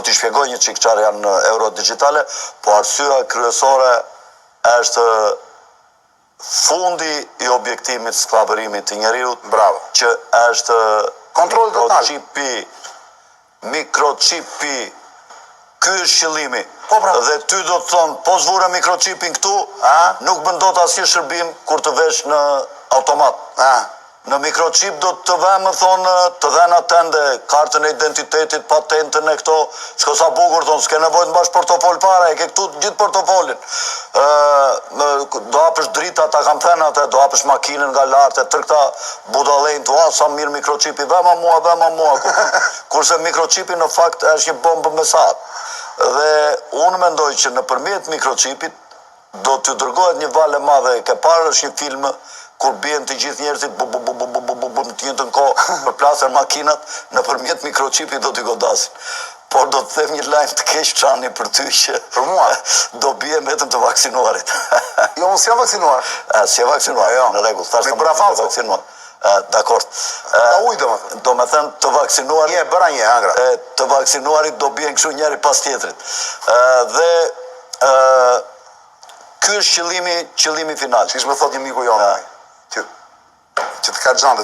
do t'i shpjegoj një çik çfarë janë euro digjitale, po arsyeja kryesore është fundi i objektimit skllavërimit të njeriut, bravo, që është kontrolli total. Mikročipi, ky është qëllimi. Po, pra. Dhe ty do të thonë, po zvure mikročipin këtu, nuk bën dot asnjë shërbim kur të vesh në automat. Në mikročip do të vëmë, thonë, të dhenë atende, kartën e identitetit, patentën e këto, s'ko sa bukur, thonë, s'ke nevojë të mbash portofol para, e ke këtu gjithë portofolin. Do hapësh drita, ta kam thënë atë, do hapësh makinën nga lartë, tër këta budallejnë të sa mirë mikročipi, vema mua. Kurse mikročipi në fakt është një bombë mesat. Dhe unë mendoj që nëpërmjet mikročipit do t'ju dërgohet një valë e madhe, ke parë është një film kur bien të gjithë njerëzit të njëjtën kohë për plasër makinat, nëpërmjet mikročipit do t'i godasin. Por do të them një lajm të keq çani për ty që për mua do bie vetëm të vaksinuarit. Jo, unë s'jam vaksinuar. S'je vaksinuar, jo, në rregull, thash të vaksinuar. Dakor. Uj, domethënë. Do me thënë të vaksinuarit. Një, bëra një, angra. Të vaksinuarit do bien kështu njëri pas tjetrit. Dhe ky është qëllimi final. Siç më thot një miku jonë, që të ka xhandet